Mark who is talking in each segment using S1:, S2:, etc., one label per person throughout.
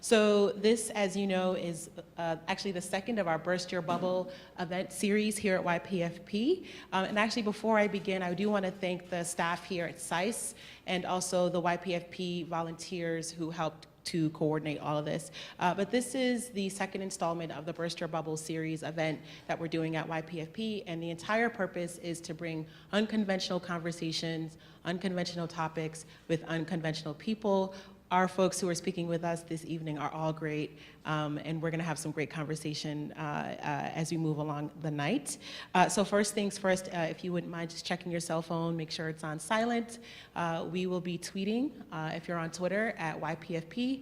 S1: So this, as you know, is actually the second of our Burst Your Bubble event series here at YPFP. And actually, before I begin, I do want to thank the staff here at SICE and also the YPFP volunteers who helped to coordinate all of this. But this is the second installment of the Burst Your Bubble series event that we're doing at YPFP, and the entire purpose is to bring unconventional conversations, unconventional topics with unconventional people. Our folks who are speaking with us this evening are all great, and we're gonna have some great conversation as we move along the night. So first things first, if you wouldn't mind just checking your cell phone, make sure it's on silent. We will be tweeting, if you're on Twitter, at YPFP,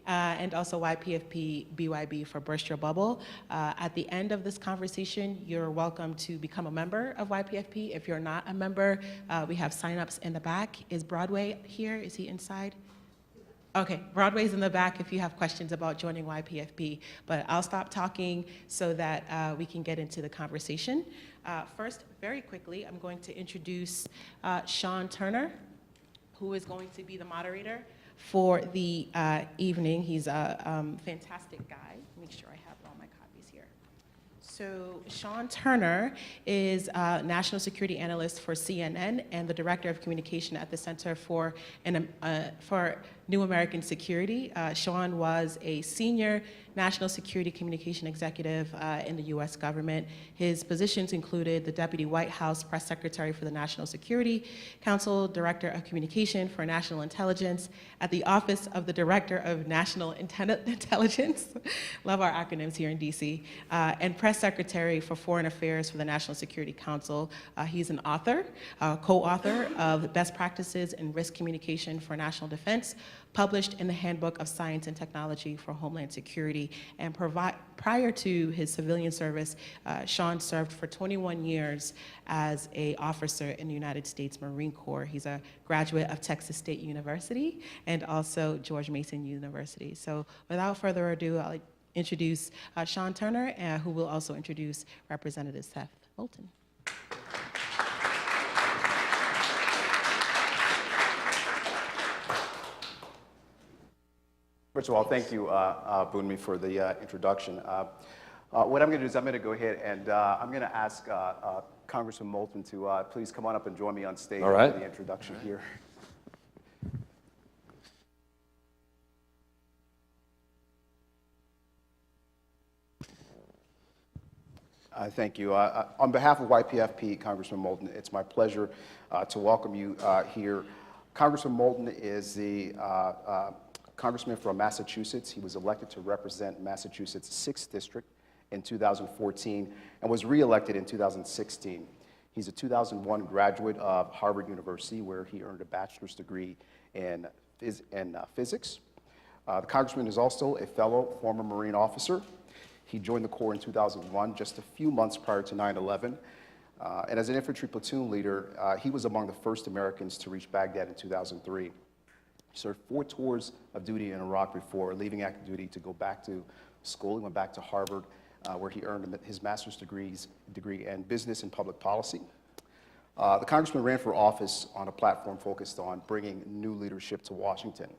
S1: and also YPFP BYB for Burst Your Bubble. At the end of this conversation, you're welcome to become a member of YPFP. If you're not a member, we have signups in the back. Is Broadway here? Is he inside? Okay, Broadway's in the back if you have questions about joining YPFP, but I'll stop talking so that we can get into the conversation. First, very quickly, I'm going to introduce Sean Turner, who is going to be the moderator for the evening. He's a fantastic guy. Make sure I have all my copies here. So Sean Turner is a national security analyst for CNN and the director of communication at the Center for New American Security. Sean was a senior national security communication executive in the US government. His positions included the Deputy White House Press Secretary for the National Security Council, Director of Communication for National Intelligence at the Office of the Director of National Intelligence, love our acronyms here in DC, and Press Secretary for Foreign Affairs for the National Security Council. He's an author, co-author of Best Practices in Risk Communication for National Defense, published in the Handbook of Science and Technology for Homeland Security. And prior to his civilian service, Sean served for 21 years as an officer in the United States Marine Corps. He's a graduate of Texas State University and also George Mason University. So without further ado, I'll introduce Sean Turner, who will also introduce Representative Seth Moulton.
S2: First of all, thank you, Bunmi, for the introduction. What I'm going to do is I'm going to go ahead and I'm going to ask Congressman Moulton to please come on up and join me on stage for the introduction here. Thank you. On behalf of YPFP, Congressman Moulton, it's my pleasure to welcome you here. Congressman Moulton is the Congressman from Massachusetts. He was elected to represent Massachusetts' 6th District in 2014 and was re-elected in 2016. He's a 2001 graduate of Harvard University, where he earned a bachelor's degree in physics. The Congressman is also a fellow former Marine officer. He joined the Corps in 2001, just a few months prior to 9/11. And as an infantry platoon leader, he was among the first Americans to reach Baghdad in 2003. He served 4 tours of duty in Iraq before leaving active duty to go back to school. He went back to Harvard, where he earned his master's degree in business and public policy. The Congressman ran for office on a platform focused on bringing new leadership to Washington.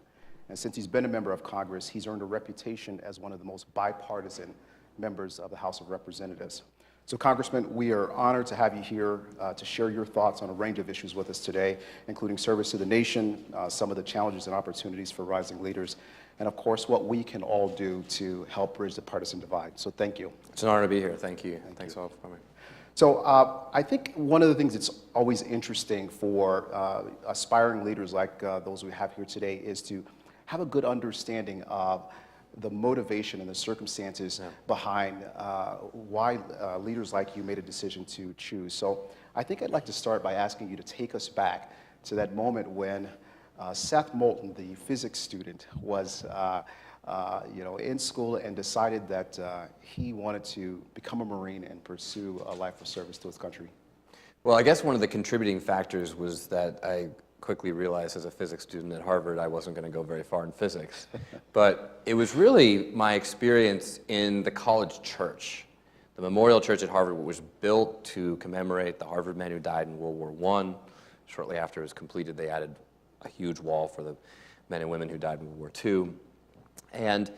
S2: And since he's been a member of Congress, he's earned a reputation as one of the most bipartisan members of the House of Representatives. So, Congressman, we are honored to have you here to share your thoughts on a range of issues with us today, including service to the nation, some of the challenges and opportunities for rising leaders, and of course, what we can all do to help bridge the partisan divide. So thank you.
S3: It's an honor to be here. Thank you. Thanks all for coming.
S2: So I think one of the things that's always interesting for aspiring leaders like those we have here today is to have a good understanding of the motivation and the circumstances behind why leaders like you made a decision to choose. So I think I'd like to start by asking you to take us back to that moment when Seth Moulton, the physics student, was in school and decided that he wanted to become a Marine and pursue a life of service to his country.
S3: Well, I guess one of the contributing factors was that I quickly realized as a physics student at Harvard I wasn't going to go very far in physics. But it was really my experience in the college church. The memorial church at Harvard was built to commemorate the Harvard men who died in World War I. Shortly after it was completed, they added a huge wall for the men and women who died in World War II. And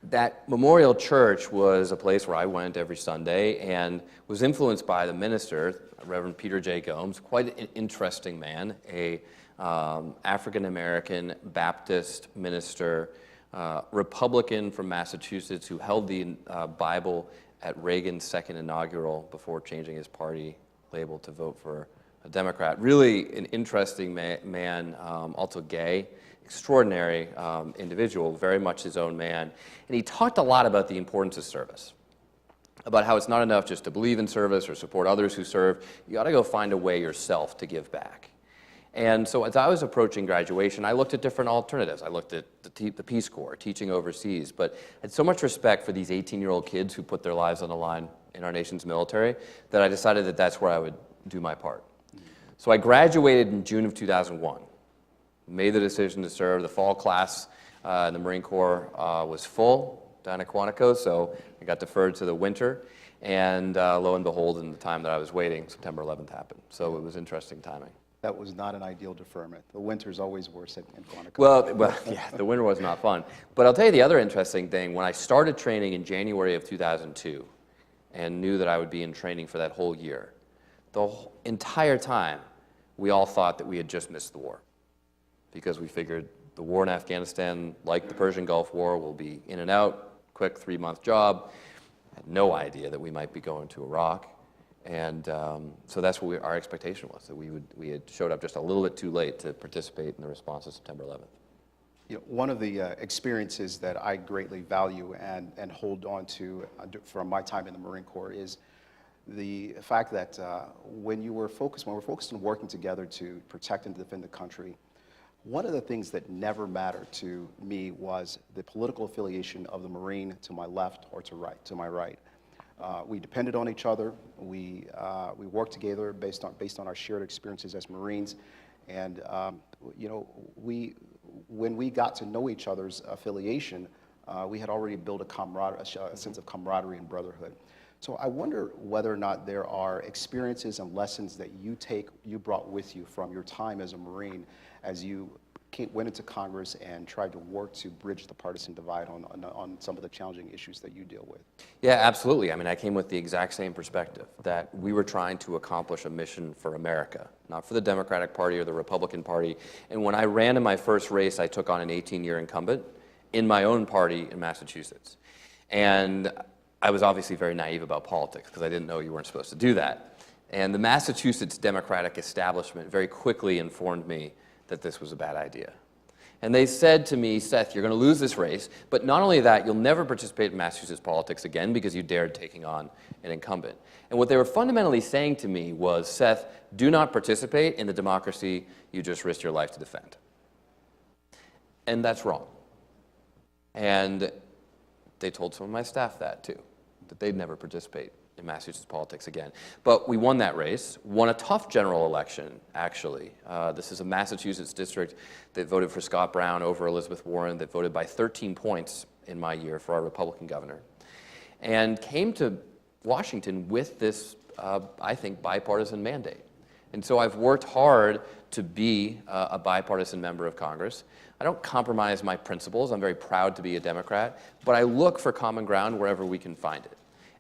S3: that Memorial Church was a place where I went every Sunday and was influenced by the minister, Reverend Peter J. Gomes, quite an interesting man, a African-American Baptist minister, Republican from Massachusetts who held the Bible at Reagan's second inaugural before changing his party label to vote for a Democrat. Really an interesting man, also gay, extraordinary individual, very much his own man. And he talked a lot about the importance of service, about how it's not enough just to believe in service or support others who serve. You got to go find a way yourself to give back. And so as I was approaching graduation, I looked at different alternatives. I looked at the Peace Corps, teaching overseas, but I had so much respect for these 18-year-old kids who put their lives on the line in our nation's military that I decided that that's where I would do my part. So I graduated in June of 2001, made the decision to serve. The fall class in the Marine Corps was full down at Quantico, so I got deferred to the winter. And lo and behold, in the time that I was waiting, September 11th happened. So it was interesting timing.
S2: That was not an ideal deferment. The winter's always worse in Quantico.
S3: Well, yeah, the winter was not fun. But I'll tell you the other interesting thing. When I started training in January of 2002 and knew that I would be in training for that whole year, the entire time we all thought that we had just missed the war because we figured the war in Afghanistan, like the Persian Gulf War, will be in and out, quick 3-month job. Had no idea that we might be going to Iraq. And so that's what our expectation was, that we had showed up just a little bit too late to participate in the response to September 11th.
S2: You know, one of the experiences that I greatly value and hold on to from my time in the Marine Corps is the fact that when we're focused on working together to protect and defend the country, one of the things that never mattered to me was the political affiliation of the Marine to my left or to my right. We depended on each other. We worked together based on our shared experiences as Marines, and you know, when we got to know each other's affiliation, we had already built a sense of camaraderie and brotherhood. So I wonder whether or not there are experiences and lessons that you brought with you from your time as a Marine as you went into Congress and tried to work to bridge the partisan divide on some of the challenging issues that you deal with.
S3: Yeah, absolutely. I mean, I came with the exact same perspective, that we were trying to accomplish a mission for America, not for the Democratic Party or the Republican Party. And when I ran in my first race, I took on an 18-year incumbent in my own party in Massachusetts. And I was obviously very naive about politics because I didn't know you weren't supposed to do that. And the Massachusetts Democratic establishment very quickly informed me that this was a bad idea. And they said to me, Seth, you're going to lose this race, but not only that, you'll never participate in Massachusetts politics again because you dared taking on an incumbent. And what they were fundamentally saying to me was, Seth, do not participate in the democracy you just risked your life to defend. And that's wrong. And they told some of my staff that too, that they'd never participate in Massachusetts politics again. But we won that race, won a tough general election, actually. This is a Massachusetts district that voted for Scott Brown over Elizabeth Warren, that voted by 13 points in my year for our Republican governor, and came to Washington with this, I think, bipartisan mandate. And so I've worked hard to be a bipartisan member of Congress. I don't compromise my principles. I'm very proud to be a Democrat, but I look for common ground wherever we can find it.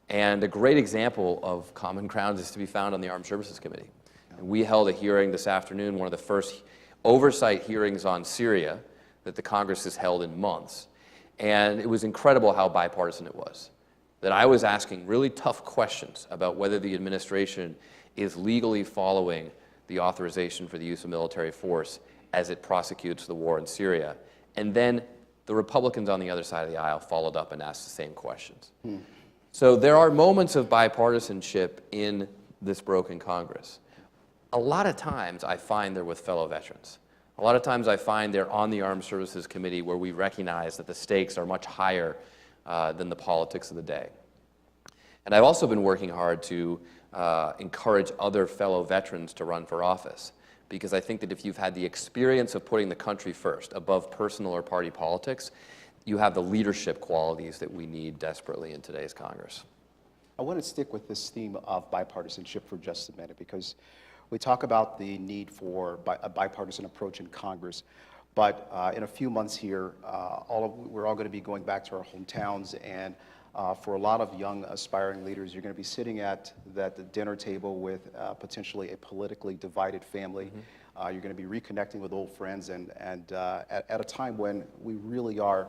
S3: And a great example of common ground is to be found on the Armed Services Committee. And we held a hearing this afternoon, one of the first oversight hearings on Syria that the Congress has held in months. And it was incredible how bipartisan it was. That I was asking really tough questions about whether the administration is legally following the authorization for the use of military force as it prosecutes the war in Syria. And then the Republicans on the other side of the aisle followed up and asked the same questions. So there are moments of bipartisanship in this broken Congress. A lot of times I find they're with fellow veterans. A lot of times I find they're on the Armed Services Committee where we recognize that the stakes are much higher than the politics of the day. And I've also been working hard to encourage other fellow veterans to run for office, because I think that if you've had the experience of putting the country first above personal or party politics, you have the leadership qualities that we need desperately in today's Congress.
S2: I want to stick with this theme of bipartisanship for just a minute, because we talk about the need for a bipartisan approach in Congress, But in a few months here, we're all going to be going back to our hometowns, and for a lot of young aspiring leaders, you're going to be sitting at the dinner table with potentially a politically divided family. You're going to be reconnecting with old friends, and at a time when we really are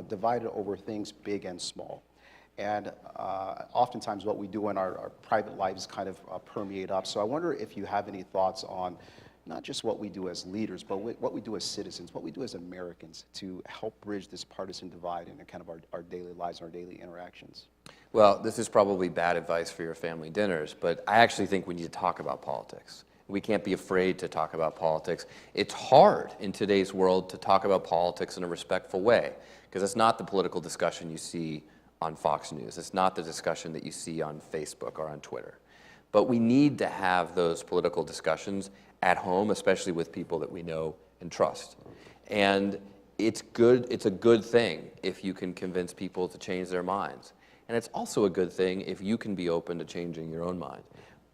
S2: divided over things big and small. And oftentimes what we do in our private lives kind of permeate up. So I wonder if you have any thoughts on not just what we do as leaders, but what we do as citizens, what we do as Americans to help bridge this partisan divide in kind of our daily lives, our daily interactions.
S3: Well, this is probably bad advice for your family dinners, but I actually think we need to talk about politics. We can't be afraid to talk about politics. It's hard in today's world to talk about politics in a respectful way, because it's not the political discussion you see on Fox News. It's not the discussion that you see on Facebook or on Twitter. But we need to have those political discussions at home, especially with people that we know and trust. And it's a good thing if you can convince people to change their minds. And it's also a good thing if you can be open to changing your own mind.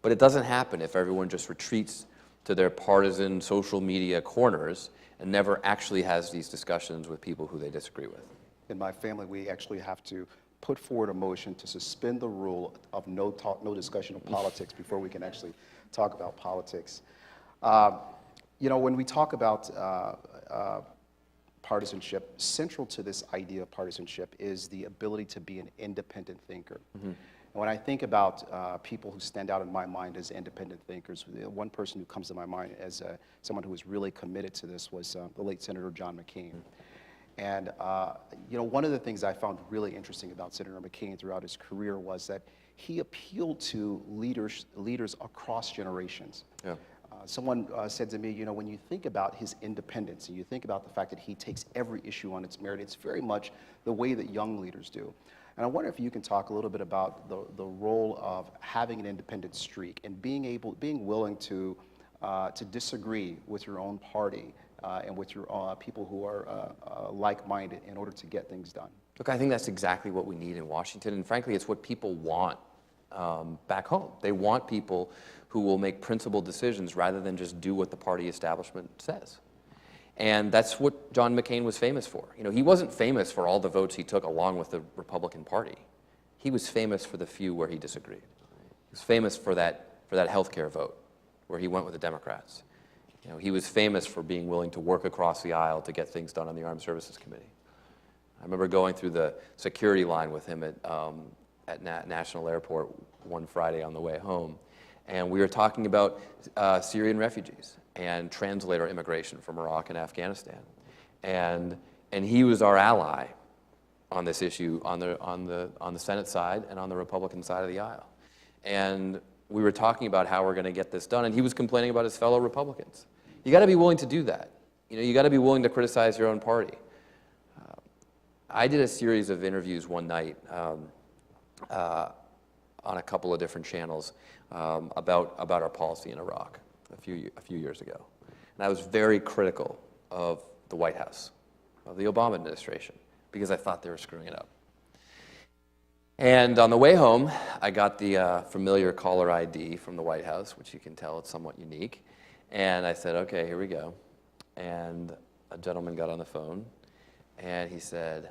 S3: But it doesn't happen if everyone just retreats to their partisan social media corners and never actually has these discussions with people who they disagree with.
S2: In my family, we actually have to put forward a motion to suspend the rule of no discussion of politics before we can actually talk about politics. You know, when we talk about partisanship, central to this idea of partisanship is the ability to be an independent thinker. And when I think about people who stand out in my mind as independent thinkers, one person who comes to my mind as someone who was really committed to this was the late Senator John McCain. And you know, one of the things I found really interesting about Senator McCain throughout his career was that he appealed to leaders across generations. Yeah. Someone said to me, you know, when you think about his independence and you think about the fact that he takes every issue on its merit, it's very much the way that young leaders do. And I wonder if you can talk a little bit about the role of having an independent streak and being willing to disagree with your own party and with your people who are like-minded in order to get things done.
S3: Look, I think that's exactly what we need in Washington, and frankly, it's what people want back home. They want people who will make principled decisions rather than just do what the party establishment says. And that's what John McCain was famous for. You know, he wasn't famous for all the votes he took along with the Republican Party. He was famous for the few where he disagreed. He was famous for that healthcare vote where he went with the Democrats. You know, he was famous for being willing to work across the aisle to get things done on the Armed Services Committee. I remember going through the security line with him at National Airport one Friday on the way home, and we were talking about Syrian refugees and translator immigration from Iraq and Afghanistan, and he was our ally on this issue on the Senate side and on the Republican side of the aisle, and we were talking about how we're going to get this done, and he was complaining about his fellow Republicans. You got to be willing to do that. You know, you got to be willing to criticize your own party. I did a series of interviews one night on a couple of different channels about our policy in Iraq a few years ago, and I was very critical of the White House, of the Obama administration, because I thought they were screwing it up. And on the way home, I got the familiar caller ID from the White House, which you can tell it's somewhat unique. And I said, okay, here we go. And a gentleman got on the phone, and he said,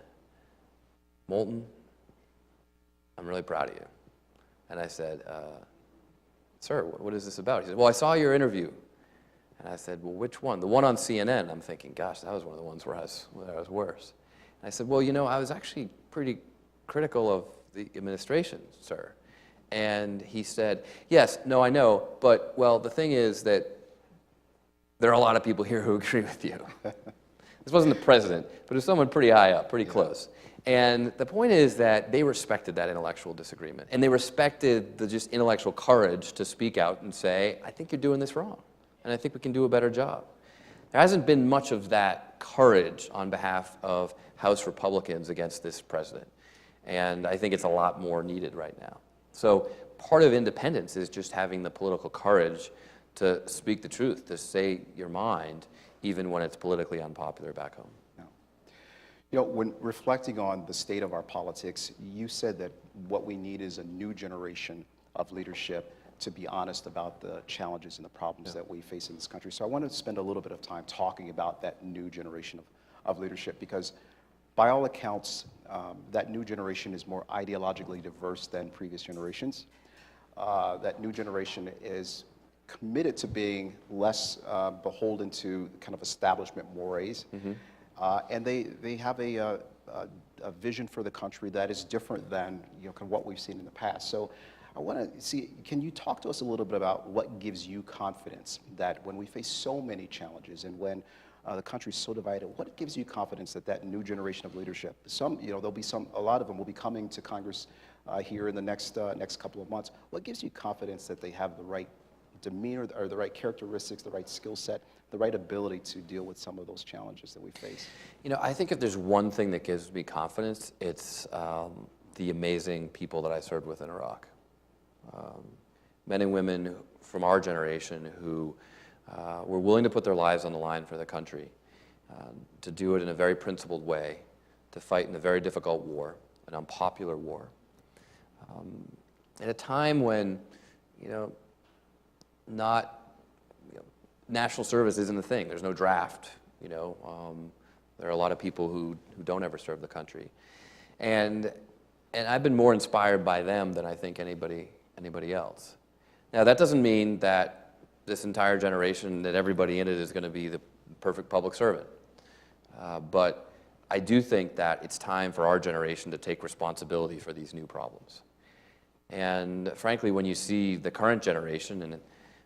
S3: Moulton, I'm really proud of you. And I said, sir, what is this about? He said, well, I saw your interview. And I said, well, which one? The one on CNN. I'm thinking, gosh, that was one of the ones where I was worse. And I said, well, you know, I was actually pretty critical of the administration, sir. And he said, yes, no, I know, but, well, the thing is that there are a lot of people here who agree with you. This wasn't the president, but it was someone pretty high up, pretty close. And the point is that they respected that intellectual disagreement, and they respected the just intellectual courage to speak out and say, I think you're doing this wrong, and I think we can do a better job. There hasn't been much of that courage on behalf of House Republicans against this president. And I think it's a lot more needed right now. So part of independence is just having the political courage to speak the truth, to say your mind, even when it's politically unpopular back home.
S2: Yeah. You know, when reflecting on the state of our politics, you said that what we need is a new generation of leadership to be honest about the challenges and the problems that we face in this country. So I want to spend a little bit of time talking about that new generation of leadership, because by all accounts, that new generation is more ideologically diverse than previous generations. That new generation is committed to being less beholden to kind of establishment mores. And they have a vision for the country that is different than kind of what we've seen in the past. So I want to see, can you talk to us a little bit about what gives you confidence that when we face so many challenges and when the country's so divided, what gives you confidence that that new generation of leadership, there'll be a lot of them will be coming to Congress here in the next couple of months. What gives you confidence that they have the right demeanor or the right characteristics, the right skill set, the right ability to deal with some of those challenges that we face?
S3: I think if there's one thing that gives me confidence, it's the amazing people that I served with in Iraq. Men and women from our generation who were willing to put their lives on the line for the country, to do it in a very principled way, to fight in a very difficult war, an unpopular war. At a time when, national service isn't a thing. There's no draft, there are a lot of people who don't ever serve the country. And I've been more inspired by them than I think anybody else. Now, that doesn't mean that this entire generation, that everybody in it is going to be the perfect public servant. But I do think that it's time for our generation to take responsibility for these new problems. And frankly, when you see the current generation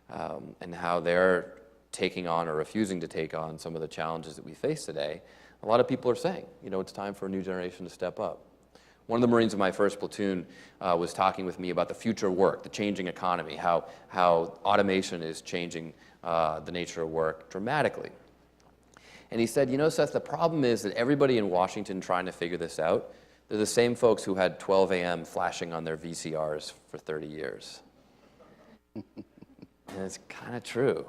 S3: and how they're taking on or refusing to take on some of the challenges that we face today, a lot of people are saying, it's time for a new generation to step up. One of the Marines in my first platoon was talking with me about the future of work, the changing economy, how automation is changing the nature of work dramatically. And he said, Seth, the problem is that everybody in Washington trying to figure this out, they're the same folks who had 12 a.m. flashing on their VCRs for 30 years. And it's kind of true,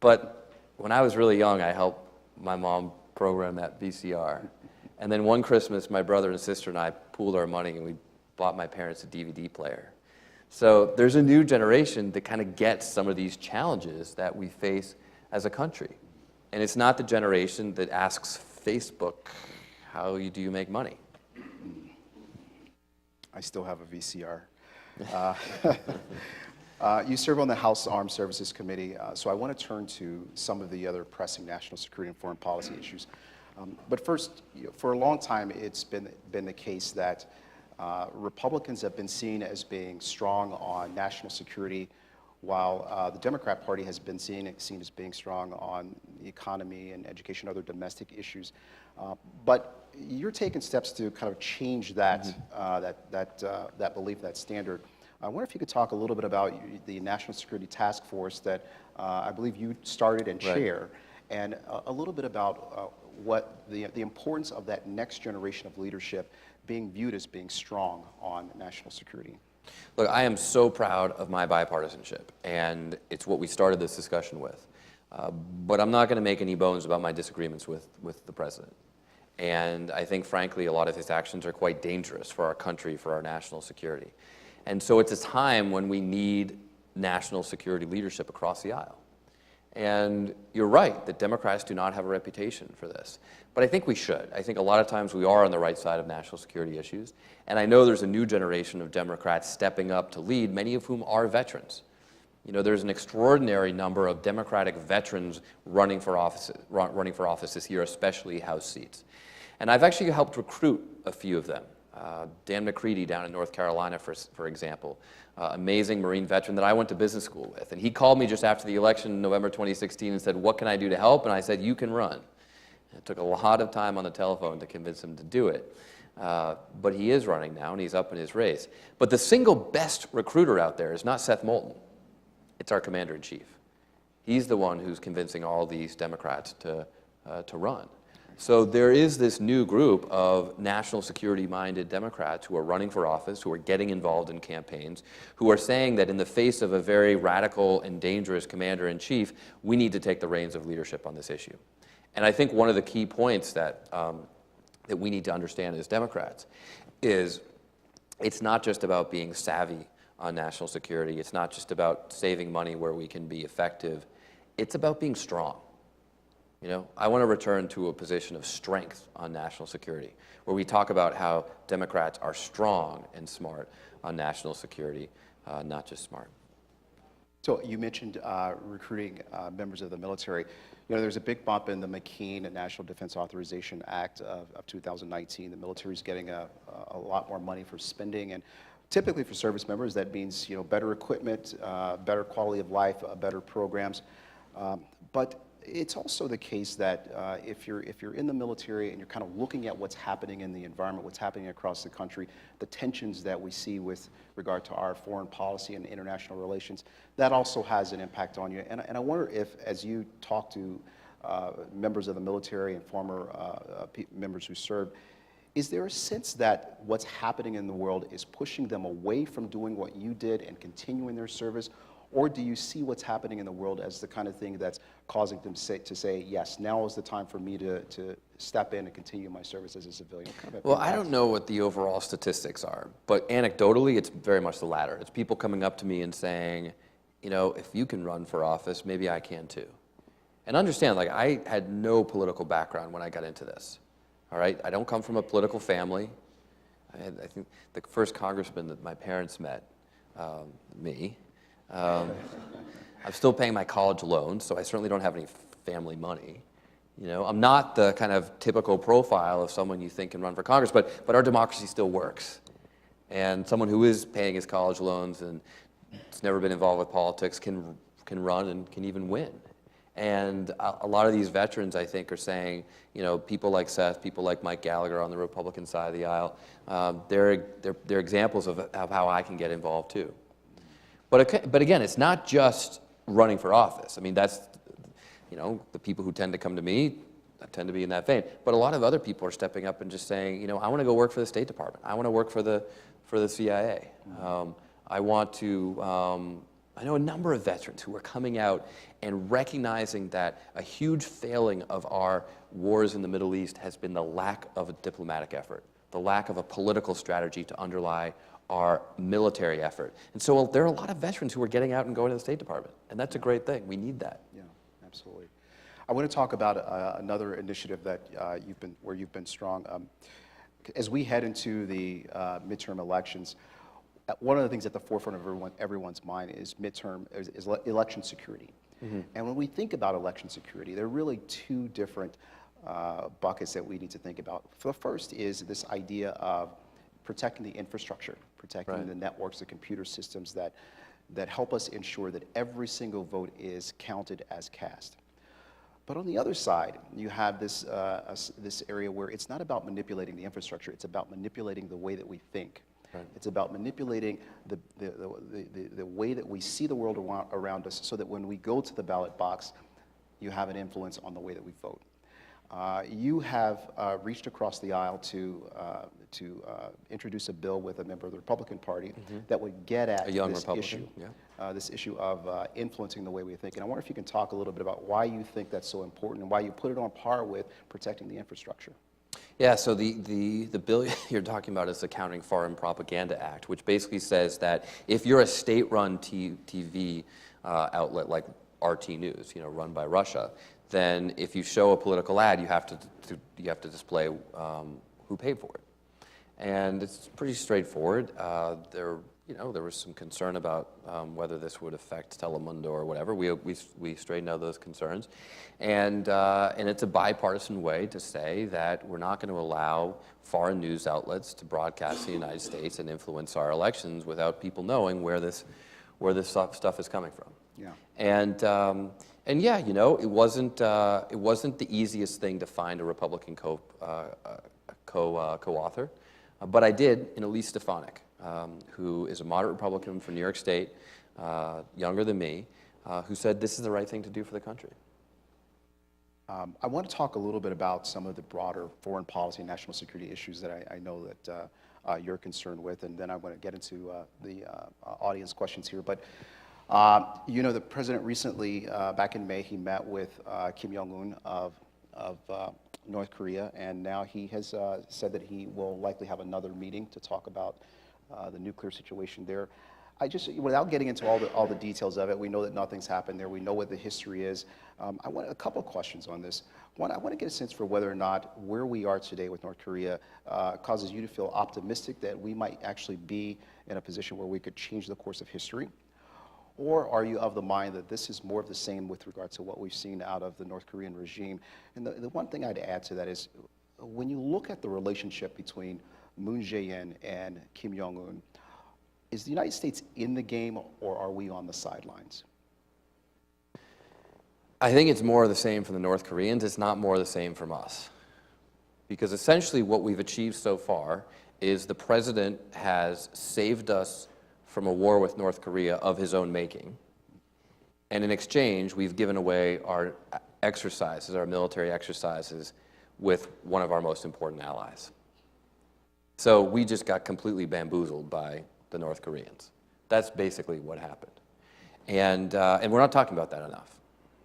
S3: But when I was really young, I helped my mom program that VCR. And then one Christmas, my brother and sister and I pooled our money and we bought my parents a DVD player. So there's a new generation that kind of gets some of these challenges that we face as a country. And it's not the generation that asks Facebook, how do you make money?
S2: I still have a VCR. You serve on the House Armed Services Committee, so I want to turn to some of the other pressing national security and foreign policy issues. But first, for a long time, it's been the case that Republicans have been seen as being strong on national security, while the Democrat Party has been seen as being strong on the economy and education, other domestic issues. But you're taking steps to kind of change that that belief, that standard. I wonder if you could talk a little bit about the National Security Task Force that I believe you started and chair, and a little bit about what the importance of that next generation of leadership being viewed as being strong on national security.
S3: Look, I am so proud of my bipartisanship, and it's what we started this discussion with. But I'm not going to make any bones about my disagreements with the president. And I think, frankly, a lot of his actions are quite dangerous for our country, for our national security. And so it's a time when we need national security leadership across the aisle. And you're right that Democrats do not have a reputation for this. But I think we should. I think a lot of times we are on the right side of national security issues. And I know there's a new generation of Democrats stepping up to lead, many of whom are veterans. There's an extraordinary number of Democratic veterans running for office this year, especially House seats. And I've actually helped recruit a few of them. Dan McCready down in North Carolina, for example, amazing Marine veteran that I went to business school with. And he called me just after the election in November 2016 and said, "What can I do to help?" And I said, "You can run." And it took a lot of time on the telephone to convince him to do it. But he is running now, and he's up in his race. But the single best recruiter out there is not Seth Moulton. It's our commander-in-chief. He's the one who's convincing all these Democrats to run. So there is this new group of national security-minded Democrats who are running for office, who are getting involved in campaigns, who are saying that in the face of a very radical and dangerous commander-in-chief, we need to take the reins of leadership on this issue. And I think one of the key points that we need to understand as Democrats is it's not just about being savvy on national security. It's not just about saving money where we can be effective. It's about being strong. You know, I want to return to a position of strength on national security, where we talk about how Democrats are strong and smart on national security, not just smart.
S2: So you mentioned recruiting members of the military. You know, there's a big bump in the McCain National Defense Authorization Act of 2019. The military is getting a lot more money for spending, and typically for service members, that means, you know, better equipment, better quality of life, better programs. But it's also the case that if you're in the military and you're kind of looking at what's happening in the environment, what's happening across the country, the tensions that we see with regard to our foreign policy and international relations, that also has an impact on you. And I wonder if, as you talk to members of the military and former members who served, is there a sense that what's happening in the world is pushing them away from doing what you did and continuing their service? Or do you see what's happening in the world as the kind of thing that's causing them to say, yes, now is the time for me to step in and continue my service as a civilian?
S3: Well, I don't know what the overall statistics are, but anecdotally, it's very much the latter. It's people coming up to me and saying, you know, if you can run for office, maybe I can too. And understand, like, I had no political background when I got into this, all right? I don't come from a political family. I think the first congressman that my parents met, me, I'm still paying my college loans, so I certainly don't have any family money. You know, I'm not the kind of typical profile of someone you think can run for Congress, but our democracy still works. And someone who is paying his college loans and has never been involved with politics can run and can even win. And a lot of these veterans, I think, are saying, you know, people like Seth, people like Mike Gallagher on the Republican side of the aisle, they're examples of how I can get involved too. But again, it's not just running for office. I mean, that's, you know, the people who tend to come to me tend to be in that vein. But a lot of other people are stepping up and just saying, you know, I want to go work for the State Department. I want to work for the CIA. I want to. I know a number of veterans who are coming out and recognizing that a huge failing of our wars in the Middle East has been the lack of a diplomatic effort, the lack of a political strategy to underlie our military effort. And so there are a lot of veterans who are getting out and going to the State Department, and that's a great thing. We need that.
S2: Yeah, absolutely. I want to talk about another initiative that you've been strong. As we head into the midterm elections, one of the things at the forefront of everyone's mind is election security. Mm-hmm. And when we think about election security, there are really two different buckets that we need to think about. The first is this idea of protecting the infrastructure, protecting the networks, the computer systems that help us ensure that every single vote is counted as cast. But on the other side, you have this area where it's not about manipulating the infrastructure, it's about manipulating the way that we think. Right. It's about manipulating the way that we see the world around us so that when we go to the ballot box, you have an influence on the way that we vote. You have reached across the aisle to introduce a bill with a member of the Republican Party that would get at this issue of influencing the way we think. And I wonder if you can talk a little bit about why you think that's so important and why you put it on par with protecting the infrastructure.
S3: Yeah, so the bill you're talking about is the Countering Foreign Propaganda Act, which basically says that if you're a state-run TV outlet like RT News, you know, run by Russia, then if you show a political ad, you have to display who paid for it, and it's pretty straightforward. There was some concern about whether this would affect Telemundo or whatever. We straightened out those concerns, and it's a bipartisan way to say that we're not going to allow foreign news outlets to broadcast in the United States and influence our elections without people knowing where this stuff is coming from. Yeah. And yeah, you know, it wasn't the easiest thing to find a Republican co-author, but I did in Elise Stefanik, who is a moderate Republican from New York State, younger than me, who said this is the right thing to do for the country.
S2: I want to talk a little bit about some of the broader foreign policy and national security issues that I know that you're concerned with, and then I want to get into the audience questions here. But you know, the president recently, back in May, he met with Kim Jong-un of North Korea, and now he has said that he will likely have another meeting to talk about the nuclear situation there. I just, without getting into all the details of it, we know that nothing's happened there. We know what the history is. I want a couple of questions on this. One, I want to get a sense for whether or not where we are today with North Korea causes you to feel optimistic that we might actually be in a position where we could change the course of history. Or are you of the mind that this is more of the same with regard to what we've seen out of the North Korean regime? And the one thing I'd add to that is, when you look at the relationship between Moon Jae-in and Kim Jong-un, is the United States in the game, or are we on the sidelines?
S3: I think it's more of the same from the North Koreans. It's not more of the same from us. Because essentially what we've achieved so far is the president has saved us from a war with North Korea of his own making. And in exchange, we've given away our exercises, our military exercises, with one of our most important allies. So we just got completely bamboozled by the North Koreans. That's basically what happened. And we're not talking about that enough.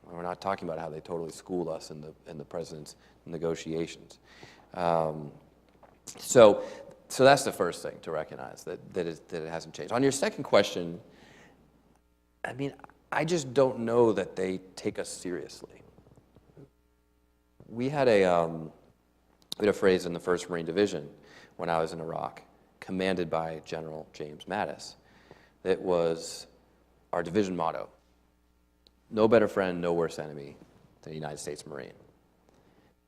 S3: We're not talking about how they totally schooled us in the president's negotiations. So that's the first thing to recognize, that it hasn't changed. On your second question, I mean, I just don't know that they take us seriously. We had a phrase in the 1st Marine Division when I was in Iraq, commanded by General James Mattis, that was our division motto: no better friend, no worse enemy than a United States Marine.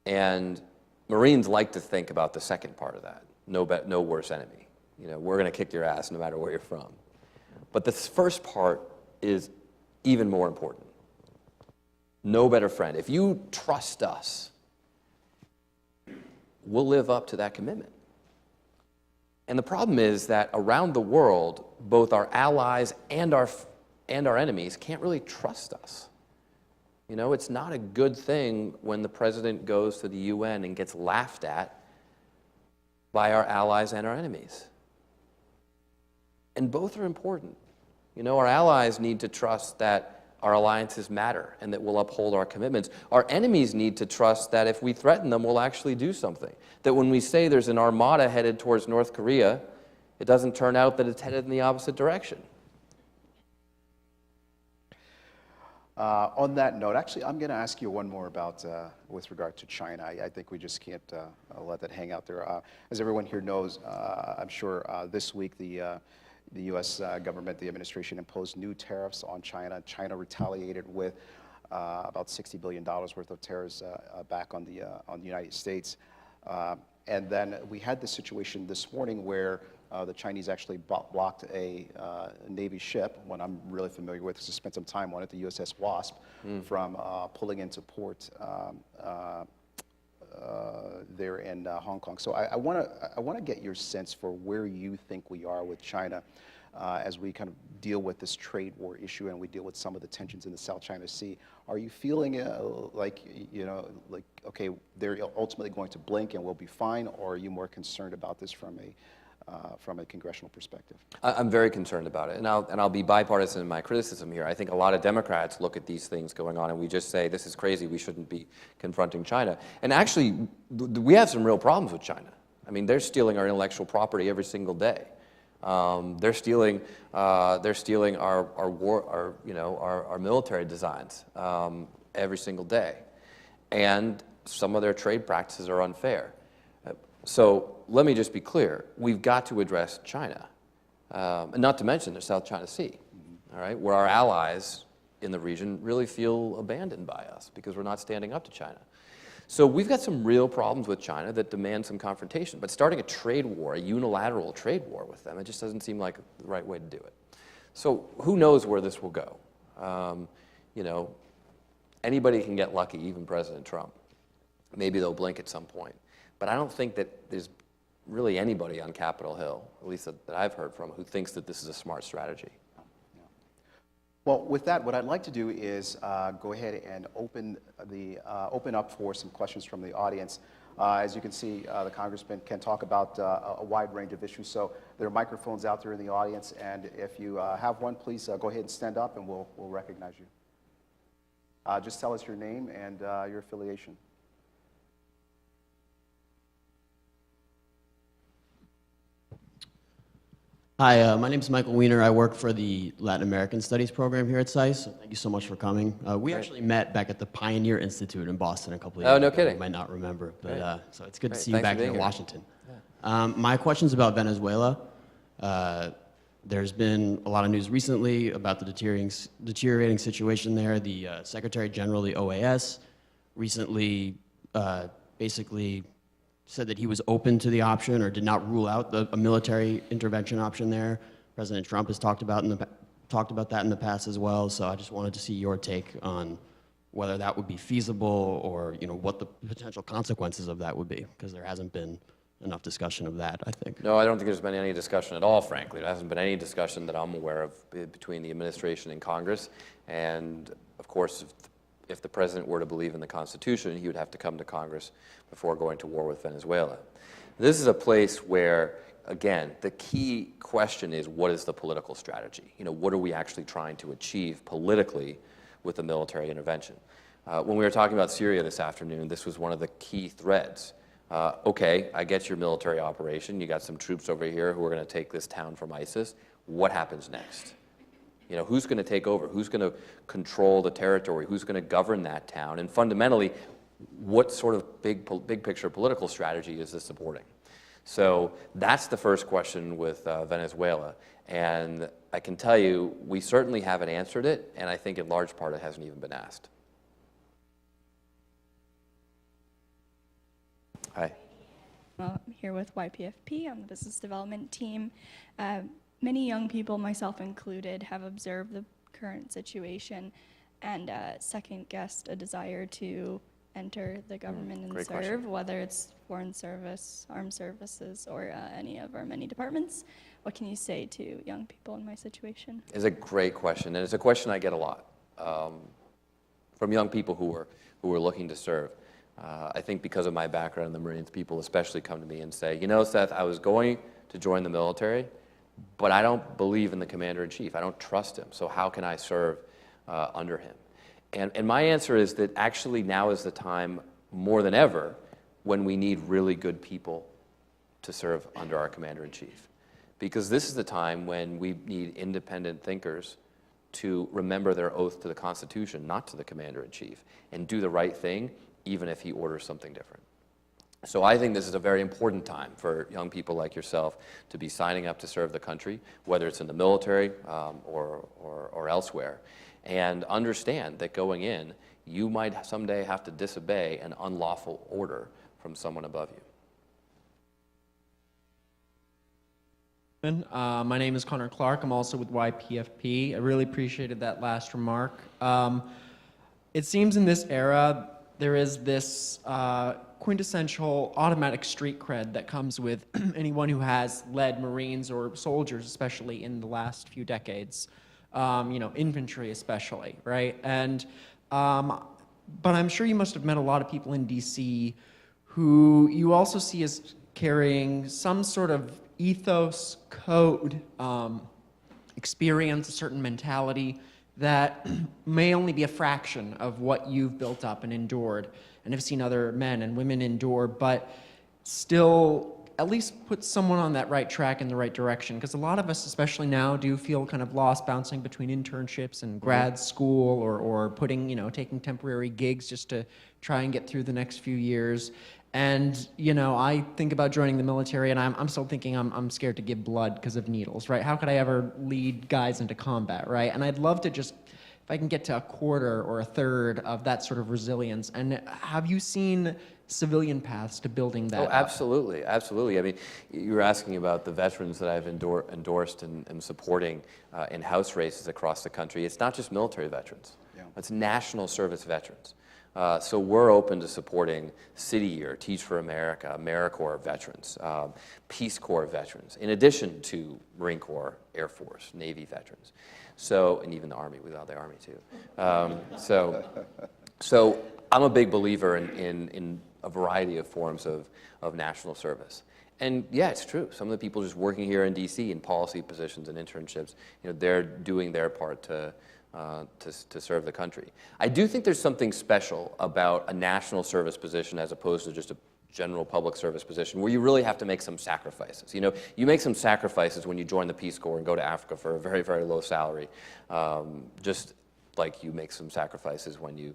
S3: And Marines like to think about the second part of that, no worse enemy. You know, we're going to kick your ass no matter where you're from. But the first part is even more important. No better friend. If you trust us, we'll live up to that commitment. And the problem is that around the world, both our allies and our enemies can't really trust us. You know, it's not a good thing when the president goes to the UN and gets laughed at by our allies and our enemies. And both are important. You know, our allies need to trust that our alliances matter and that we'll uphold our commitments. Our enemies need to trust that if we threaten them, we'll actually do something. That when we say there's an armada headed towards North Korea, it doesn't turn out that it's headed in the opposite direction.
S2: On that note, actually, I'm going to ask you one more about, with regard to China. I think we just can't let that hang out there. As everyone here knows, I'm sure this week the U.S. government, the administration, imposed new tariffs on China. China retaliated with about $60 billion worth of tariffs back on the United States. And then we had this situation this morning where the Chinese actually blocked a Navy ship, one I'm really familiar with because I spent some time on it, the USS Wasp, from pulling into port there in Hong Kong. So I want to get your sense for where you think we are with China as we kind of deal with this trade war issue and we deal with some of the tensions in the South China Sea. Are you feeling like, you know, like, okay, they're ultimately going to blink and we'll be fine, or are you more concerned about this from a congressional perspective?
S3: I'm very concerned about it, and I'll be bipartisan in my criticism here. I think a lot of Democrats look at these things going on and we just say, this is crazy, we shouldn't be confronting China. And actually, we have some real problems with China. I mean, they're stealing our intellectual property every single day. They're stealing our military designs every single day, and some of their trade practices are unfair. So let me just be clear: we've got to address China, and not to mention the South China Sea, all right, where our allies in the region really feel abandoned by us because we're not standing up to China. So we've got some real problems with China that demand some confrontation. But starting a trade war, a unilateral trade war with them, it just doesn't seem like the right way to do it. So who knows where this will go? You know, anybody can get lucky, even President Trump. Maybe they'll blink at some point. But I don't think that there's really anybody on Capitol Hill, at least that I've heard from, who thinks that this is a smart strategy.
S2: Well, with that, what I'd like to do is go ahead and open up for some questions from the audience. As you can see, the congressman can talk about a wide range of issues. So there are microphones out there in the audience, and if you have one, please go ahead and stand up, and we'll recognize you. Just tell us your name and your affiliation.
S4: Hi, my name is Michael Weiner. I work for the Latin American Studies program here at SAIS. So thank you so much for coming. We actually met back at the Pioneer Institute in Boston a couple of years ago.
S3: Oh, no kidding.
S4: You might not remember, but so it's good to
S3: Great.
S4: see you
S3: Thanks for
S4: back here
S3: being
S4: in
S3: here.
S4: Washington. My question's about Venezuela. There's been a lot of news recently about the deteriorating situation there. The Secretary General of the OAS recently basically said that he was open to the option or did not rule out a military intervention option there. President Trump has talked about that in the past as well. So I just wanted to see your take on whether that would be feasible or what the potential consequences of that would be, because there hasn't been enough discussion of that, I think.
S3: No, I don't think there's been any discussion at all, frankly. There hasn't been any discussion that I'm aware of between the administration and Congress. And of course, if the president were to believe in the Constitution, he would have to come to Congress before going to war with Venezuela. This is a place where, again, the key question is, what is the political strategy? What are we actually trying to achieve politically with the military intervention? When we were talking about Syria this afternoon, this was one of the key threads. Okay, I get your military operation. You got some troops over here who are going to take this town from ISIS. What happens next? Who's going to take over? Who's going to control the territory? Who's going to govern that town? And fundamentally, what sort of big picture political strategy is this supporting? So that's the first question with Venezuela. And I can tell you, we certainly haven't answered it, and I think in large part it hasn't even been asked. Hi.
S5: I'm here with YPFP on the business development team. Many young people, myself included, have observed the current situation and second-guessed a desire to enter the government and
S3: Great
S5: serve,
S3: question.
S5: whether it's foreign service, armed services, or any of our many departments. What can you say to young people in my situation?
S3: It's a great question, and it's a question I get a lot from young people who are looking to serve. I think because of my background in the Marines, people especially come to me and say, Seth, I was going to join the military, but I don't believe in the commander-in-chief. I don't trust him, so how can I serve under him? And my answer is that actually now is the time, more than ever, when we need really good people to serve under our commander-in-chief. Because this is the time when we need independent thinkers to remember their oath to the Constitution, not to the commander-in-chief, and do the right thing, even if he orders something different. So I think this is a very important time for young people like yourself to be signing up to serve the country, whether it's in the military or elsewhere, and understand that going in, you might someday have to disobey an unlawful order from someone above you.
S6: My name is Connor Clark. I'm also with YPFP. I really appreciated that last remark. It seems in this era, there is this quintessential automatic street cred that comes with anyone who has led Marines or soldiers, especially in the last few decades, infantry especially, right? And, but I'm sure you must have met a lot of people in DC who you also see as carrying some sort of ethos, code, experience, a certain mentality that may only be a fraction of what you've built up and endured and have seen other men and women endure, but still at least put someone on that right track in the right direction. Because a lot of us, especially now, do feel kind of lost bouncing between internships and grad school or putting, taking temporary gigs just to try and get through the next few years. And, I think about joining the military, and I'm still thinking I'm scared to give blood because of needles, right? How could I ever lead guys into combat, right? And I'd love to just, if I can get to a quarter or a third of that sort of resilience. And have you seen civilian paths to building that up?
S3: Absolutely, absolutely. I mean, you were asking about the veterans that I've endorsed and supporting in House races across the country. It's not just military veterans. Yeah. It's national service veterans. So we're open to supporting City Year, Teach for America, AmeriCorps veterans, Peace Corps veterans, in addition to Marine Corps, Air Force, Navy veterans. So, and even the Army, we love the Army too. So I'm a big believer in a variety of forms of national service. And yeah, it's true. Some of the people just working here in DC in policy positions and internships, they're doing their part to serve the country. I do think there's something special about a national service position as opposed to just a general public service position where you really have to make some sacrifices. You know, you make some sacrifices when you join the Peace Corps and go to Africa for a very, very low salary, just like you make some sacrifices when you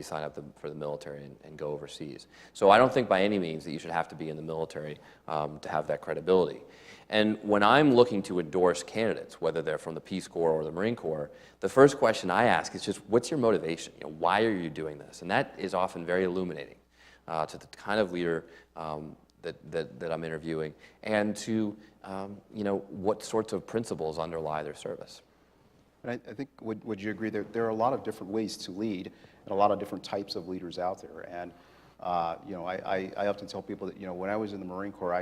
S3: sign up for the military and go overseas. So I don't think by any means that you should have to be in the military to have that credibility. And when I'm looking to endorse candidates, whether they're from the Peace Corps or the Marine Corps, the first question I ask is just, what's your motivation? You know, why are you doing this? And that is often very illuminating to the kind of leader that I'm interviewing, and to you know, what sorts of principles underlie their service.
S2: And I think, would you agree that there are a lot of different ways to lead and a lot of different types of leaders out there? And you know, I often tell people that, you know, when I was in the Marine Corps,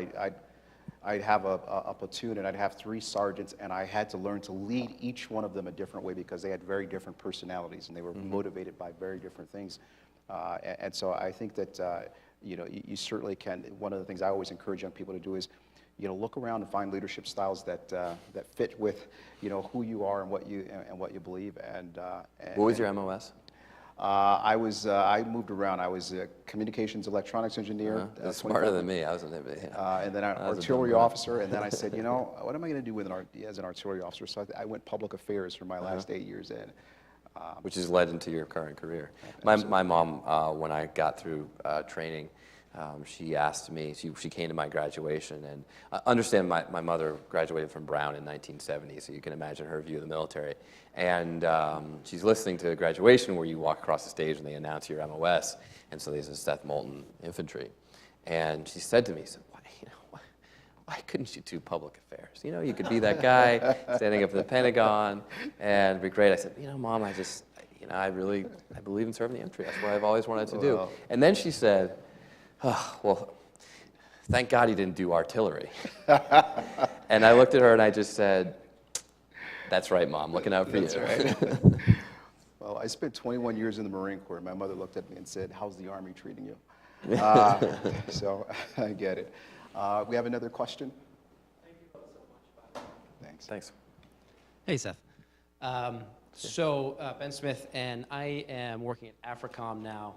S2: I'd have a platoon and I'd have 3 sergeants, and I had to learn to lead each one of them a different way because they had very different personalities and they were motivated by very different things. And so I think that you know, you certainly can. One of the things I always encourage young people to do is, you know, look around and find leadership styles that that fit with, you know, who you are and what you believe. And
S3: What was your MOS?
S2: I moved around. I was a communications electronics engineer.
S3: That's smarter than me. I was
S2: and then an artillery officer. And then I said, you know, what am I going to do with as an artillery officer? So I went public affairs for my last 8 years in.
S3: Which has led into your current career. My mom, when I got through training, she asked me, she came to my graduation, and understand my mother graduated from Brown in 1970, so you can imagine her view of the military. And she's listening to graduation where you walk across the stage and they announce your MOS, and so there's a Seth Moulton Infantry. And she said to me, why couldn't you do public affairs? You know, you could be that guy standing up in the Pentagon, and it'd be great. I said, you know, Mom, I believe in serving the infantry. That's what I've always wanted to do. And then she said, oh, well, thank God you didn't do artillery. And I looked at her and I just said, that's right, Mom, looking out for you.
S2: That's right. Well, I spent 21 years in the Marine Corps. My mother looked at me and said, how's the Army treating you? So I get it. We have another question?
S7: Thank you both so much.
S2: Thanks.
S3: Thanks.
S7: Hey, Seth. Ben Smith, and I am working at AFRICOM now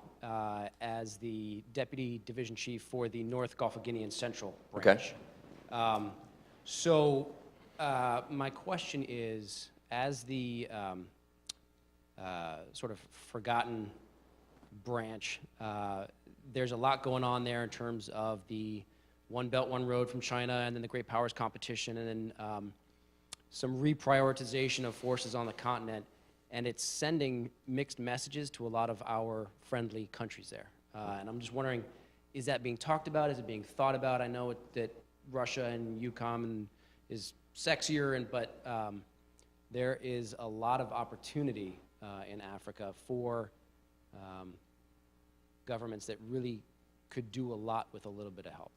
S7: as the Deputy Division Chief for the North Gulf of Guinea and Central Branch.
S3: Okay.
S7: My question is, as the sort of forgotten branch, there's a lot going on there in terms of the One Belt, One Road from China, and then the Great Powers competition, and then some reprioritization of forces on the continent, and it's sending mixed messages to a lot of our friendly countries there. And I'm just wondering, is that being talked about? Is it being thought about? I know that Russia and EUCOM is sexier, but there is a lot of opportunity in Africa for governments that really could do a lot with a little bit of help.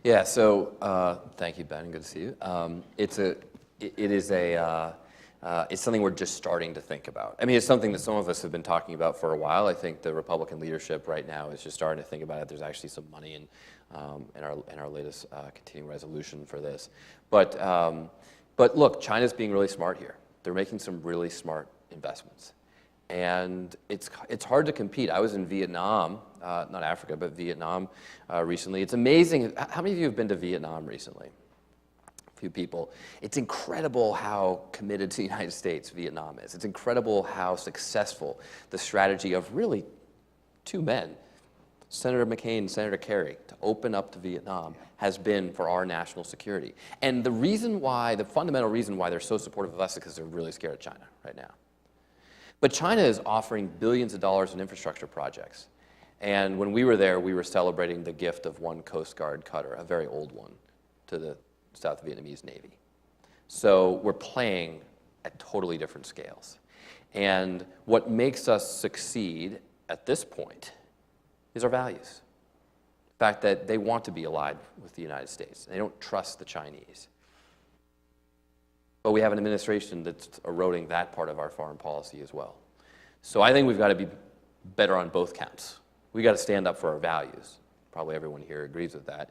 S3: Yeah, so thank you, Ben. Good to see you. It's something we're just starting to think about. I mean, it's something that some of us have been talking about for a while. I think the Republican leadership right now is just starting to think about it. There's actually some money in our latest continuing resolution for this. But look, China's being really smart here. They're making some really smart investments. And it's hard to compete. I was in Vietnam, not Africa, but Vietnam recently. It's amazing. How many of you have been to Vietnam recently? A few people. It's incredible how committed to the United States Vietnam is. It's incredible how successful the strategy of really 2 men, Senator McCain and Senator Kerry, to open up to Vietnam has been for our national security. And the reason why, the fundamental reason why they're so supportive of us is because they're really scared of China right now. But China is offering billions of dollars in infrastructure projects. And when we were there, we were celebrating the gift of 1 Coast Guard cutter, a very old one, to the South Vietnamese Navy. So we're playing at totally different scales. And what makes us succeed at this point is our values. The fact that they want to be allied with the United States. They don't trust the Chinese. But we have an administration that's eroding that part of our foreign policy as well. So I think we've got to be better on both counts. We've got to stand up for our values. Probably everyone here agrees with that,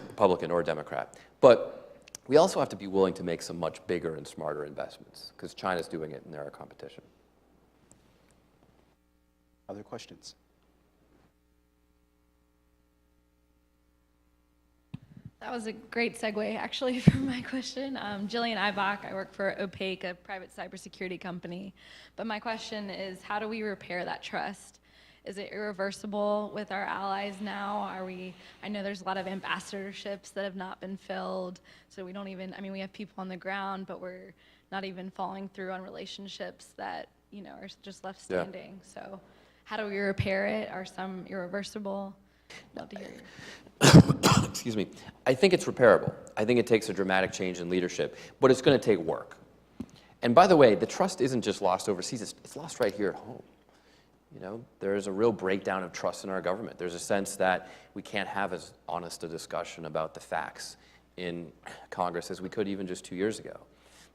S3: Republican or Democrat. But we also have to be willing to make some much bigger and smarter investments, because China's doing it and they're our competition.
S2: Other questions?
S8: That was a great segue, actually, from my question. Jillian Ibach, I work for Opaque, a private cybersecurity company. But my question is, how do we repair that trust? Is it irreversible with our allies now? I know there's a lot of ambassadorships that have not been filled, so we don't even, I mean, we have people on the ground, but we're not even following through on relationships that, are just left standing. So how do we repair it? Are some irreversible? Love to hear you.
S3: Excuse me. I think it's repairable. I think it takes a dramatic change in leadership, but it's going to take work. And by the way, the trust isn't just lost overseas, it's lost right here at home. There's a real breakdown of trust in our government. There's a sense that we can't have as honest a discussion about the facts in Congress as we could even just 2 years ago.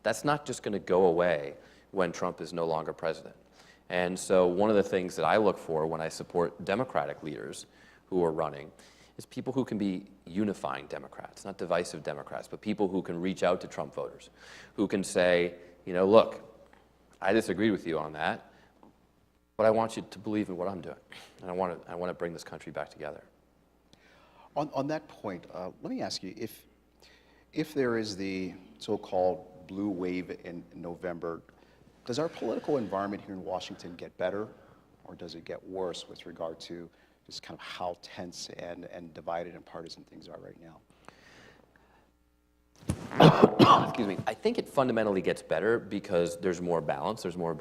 S3: That's not just going to go away when Trump is no longer president. And so one of the things that I look for when I support Democratic leaders who are running is people who can be unifying Democrats, not divisive Democrats, but people who can reach out to Trump voters, who can say, look, I disagreed with you on that, but I want you to believe in what I'm doing, and I want to bring this country back together.
S2: On that point, let me ask you, if there is the so-called blue wave in November, does our political environment here in Washington get better, or does it get worse with regard to just kind of how tense and divided and partisan things are right now?
S3: Excuse me. I think it fundamentally gets better because there's more balance, there's more of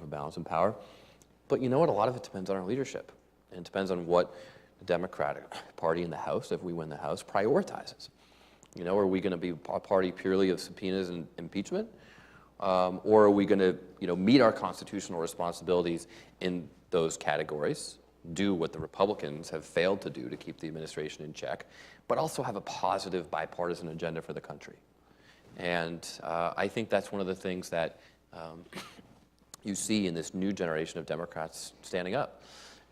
S3: a balance in power. But you know what? A lot of it depends on our leadership. And it depends on what the Democratic Party in the House, if we win the House, prioritizes. Are we going to be a party purely of subpoenas and impeachment? Or are we going to, meet our constitutional responsibilities in those categories, do what the Republicans have failed to do to keep the administration in check, but also have a positive bipartisan agenda for the country? And I think that's one of the things that you see in this new generation of Democrats standing up,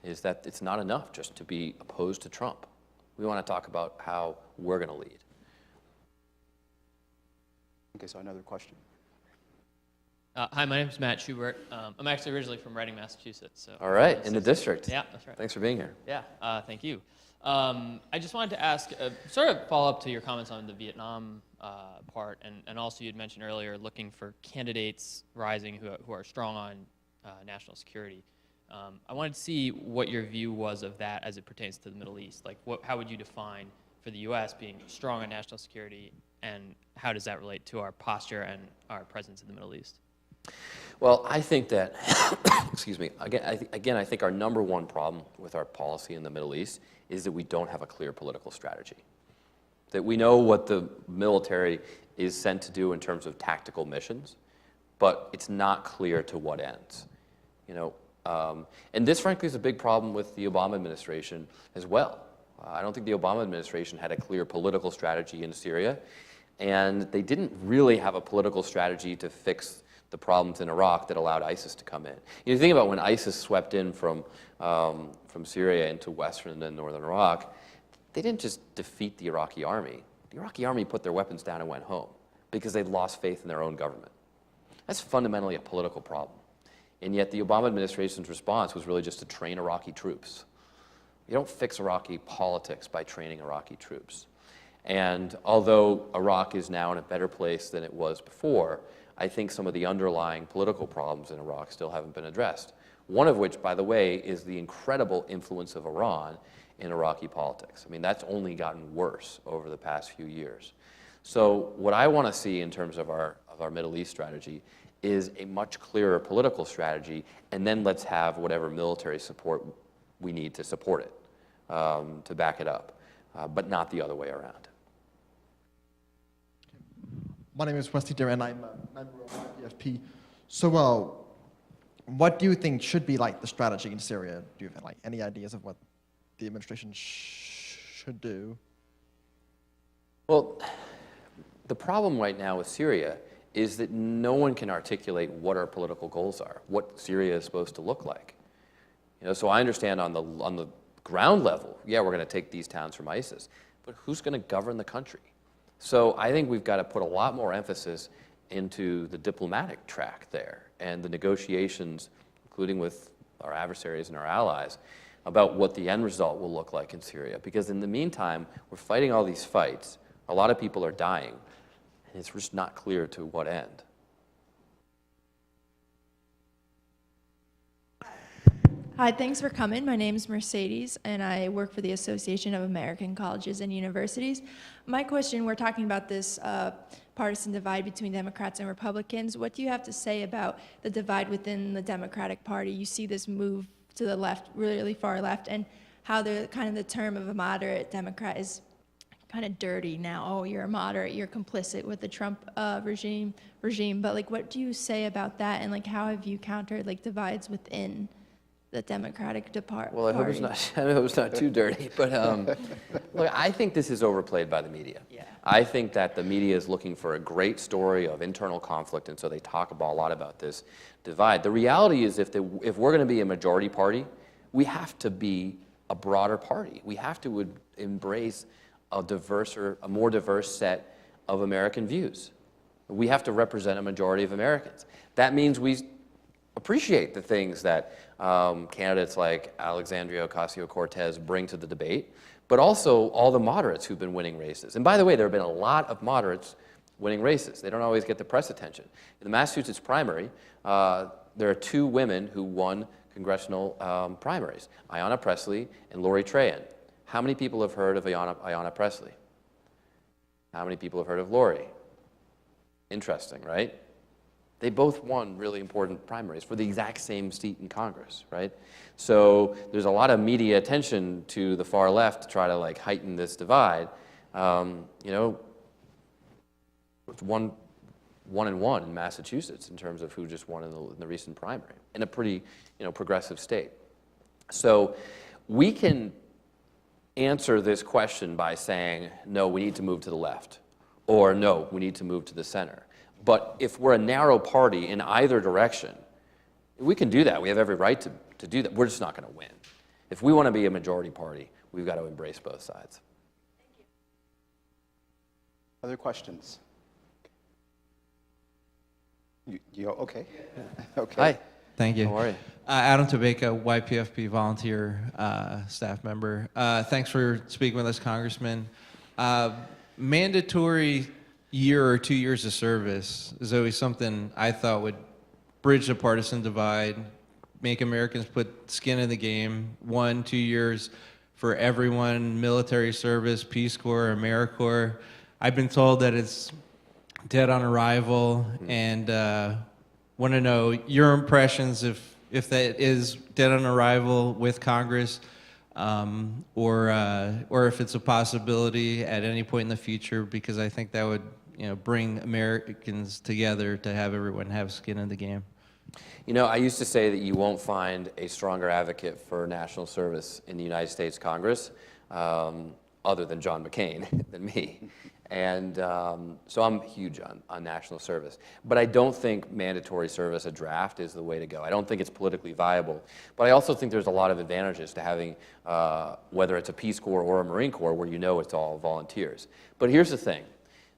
S3: is that it's not enough just to be opposed to Trump. We want to talk about how we're going to lead.
S2: Okay, so another question.
S9: Hi, my name is Matt Schubert. I'm actually originally from Reading, Massachusetts. So
S3: All right, in the district.
S9: Yeah, that's right.
S3: Thanks for being here.
S9: Yeah, thank you. I just wanted to ask, sort of follow up to your comments on the Vietnam part, and also you'd mentioned earlier looking for candidates rising who are strong on national security. I wanted to see what your view was of that as it pertains to the Middle East. Like, how would you define for the U.S. being strong on national security, and how does that relate to our posture and our presence in the Middle East?
S3: Well, I think that, excuse me, again, I think our number one problem with our policy in the Middle East is that we don't have a clear political strategy. That we know what the military is sent to do in terms of tactical missions, but it's not clear to what ends. And this, frankly, is a big problem with the Obama administration as well. I don't think the Obama administration had a clear political strategy in Syria, and they didn't really have a political strategy to fix the problems in Iraq that allowed ISIS to come in. You think about when ISIS swept in from Syria into western and northern Iraq, they didn't just defeat the Iraqi army. The Iraqi army put their weapons down and went home because they'd lost faith in their own government. That's fundamentally a political problem. And yet the Obama administration's response was really just to train Iraqi troops. You don't fix Iraqi politics by training Iraqi troops. And although Iraq is now in a better place than it was before, I think some of the underlying political problems in Iraq still haven't been addressed. One of which, by the way, is the incredible influence of Iran in Iraqi politics. I mean, that's only gotten worse over the past few years. So what I want to see in terms of our Middle East strategy is a much clearer political strategy, and then let's have whatever military support we need to support it, to back it up, but not the other way around.
S10: My name is Wesley Dare, and I'm a member of the FP. So, what do you think should be like the strategy in Syria? Do you have like any ideas of what the administration should do?
S3: Well, the problem right now with Syria is that no one can articulate what our political goals are, what Syria is supposed to look like. So I understand on the ground level, yeah, we're going to take these towns from ISIS, but who's going to govern the country? So I think we've got to put a lot more emphasis into the diplomatic track there and the negotiations, including with our adversaries and our allies, about what the end result will look like in Syria. Because in the meantime, we're fighting all these fights A lot of people are dying, and it's just not clear to what end.
S11: Hi, thanks for coming. My name is Mercedes, and I work for the Association of American Colleges and Universities. My question, we're talking about this partisan divide between Democrats and Republicans. What do you have to say about the divide within the Democratic Party? You see this move to the left, really far left, and how the kind of the term of a moderate Democrat is kind of dirty now. Oh, you're a moderate, you're complicit with the Trump regime. But like, what do you say about that? And like, how have you countered like divides within the Democratic Party?
S3: Well, I hope it's not. I hope it's not too dirty. But look, I think this is overplayed by the media.
S11: Yeah.
S3: I think that the media is looking for a great story of internal conflict, and so they talk a lot about this divide. The reality is, if we're going to be a majority party, we have to be a broader party. We have to embrace a more diverse set of American views. We have to represent a majority of Americans. That means we appreciate the things that candidates like Alexandria Ocasio-Cortez bring to the debate, but also all the moderates who've been winning races. And by the way, there have been a lot of moderates winning races. They don't always get the press attention. In the Massachusetts primary, there are 2 women who won congressional primaries, Ayanna Pressley and Lori Trahan. How many people have heard of Ayanna Pressley? How many people have heard of Lori? Interesting, right? They both won really important primaries for the exact same seat in Congress, right? So there's a lot of media attention to the far left to try to like heighten this divide. You know, it's one and one in Massachusetts in terms of who just won in the recent primary in a pretty, progressive state. So we can answer this question by saying, no, we need to move to the left, or no, we need to move to the center. But if we're a narrow party in either direction, we can do that. We have every right to do that. We're just not going to win. If we want to be a majority party, we've got to embrace both sides.
S2: Other questions? You okay? Okay.
S3: Hi.
S12: Thank you.
S3: How are you?
S12: Adam Tobeka, YPFP volunteer staff member. Thanks for speaking with us, Congressman. Mandatory year or 2 years of service is always something I thought would bridge the partisan divide, make Americans put skin in the game. 1, 2 years for everyone, military service, Peace Corps, AmeriCorps. I've been told that it's dead on arrival, and want to know your impressions if that is dead on arrival with Congress, or if it's a possibility at any point in the future, because I think that would bring Americans together to have everyone have skin in the game.
S3: I used to say that you won't find a stronger advocate for national service in the United States Congress, other than John McCain, than me. And so I'm huge on national service. But I don't think mandatory service, a draft, is the way to go. I don't think it's politically viable. But I also think there's a lot of advantages to having, whether it's a Peace Corps or a Marine Corps, where it's all volunteers. But here's the thing.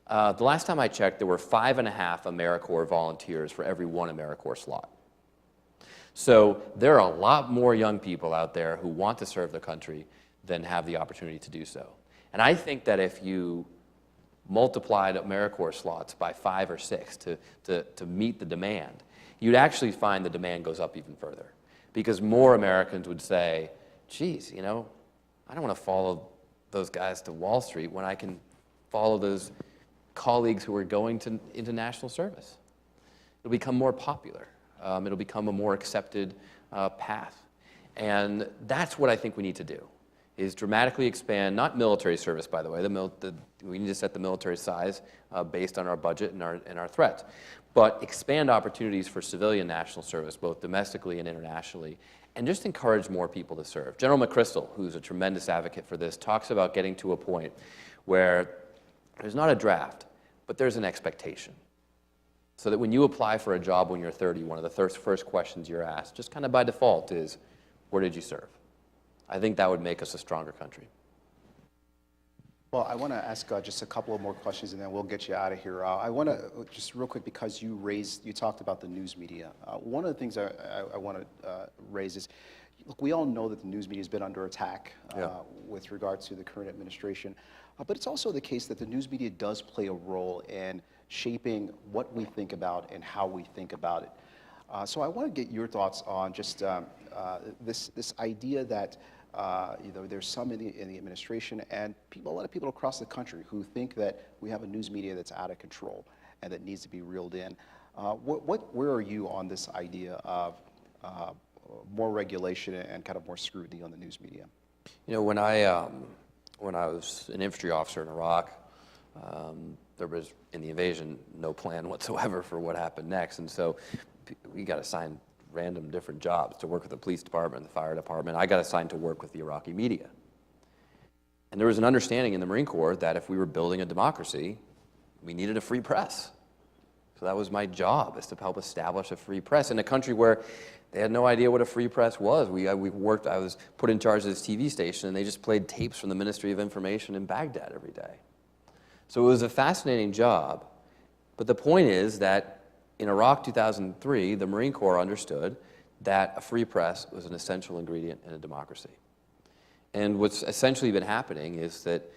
S3: The last time I checked, there were 5.5 AmeriCorps volunteers for every 1 AmeriCorps slot. So there are a lot more young people out there who want to serve the country than have the opportunity to do so. And I think that if you multiplied AmeriCorps slots by 5 or 6 to meet the demand, you'd actually find the demand goes up even further. Because more Americans would say, geez, I don't want to follow those guys to Wall Street when I can follow those colleagues who are going into national service. It'll become more popular. It'll become a more accepted path. And that's what I think we need to do, is dramatically expand, not military service, by the way. We need to set the military size based on our budget and our threats, but expand opportunities for civilian national service, both domestically and internationally, and just encourage more people to serve. General McChrystal, who's a tremendous advocate for this, talks about getting to a point where there's not a draft, but there's an expectation. So that when you apply for a job when you're 30, one of the first questions you're asked, just kind of by default, is, where did you serve? I think that would make us a stronger country.
S2: Well, I want to ask just a couple of more questions, and then we'll get you out of here. I want to just real quick, because you talked about the news media. One of the things I want to raise is, look, we all know that the news media has been under attack
S3: Yeah.
S2: with regards to the current administration, but it's also the case that the news media does play a role in shaping what we think about and how we think about it. So I want to get your thoughts on just this idea that there's some in the administration and a lot of people across the country who think that we have a news media that's out of control and that needs to be reeled in. Where are you on this idea of more regulation and kind of more scrutiny on the news media?
S3: You know, when I was an infantry officer in Iraq, there was, in the invasion, no plan whatsoever for what happened next. And so we got assigned random different jobs to work with the police department, the fire department. I got assigned to work with the Iraqi media. And there was an understanding in the Marine Corps that if we were building a democracy, we needed a free press. So that was my job, is to help establish a free press in a country where they had no idea what a free press was. I was put in charge of this TV station, and they just played tapes from the Ministry of Information in Baghdad every day. So it was a fascinating job. But the point is that in Iraq 2003, the Marine Corps understood that a free press was an essential ingredient in a democracy. And what's essentially been happening is that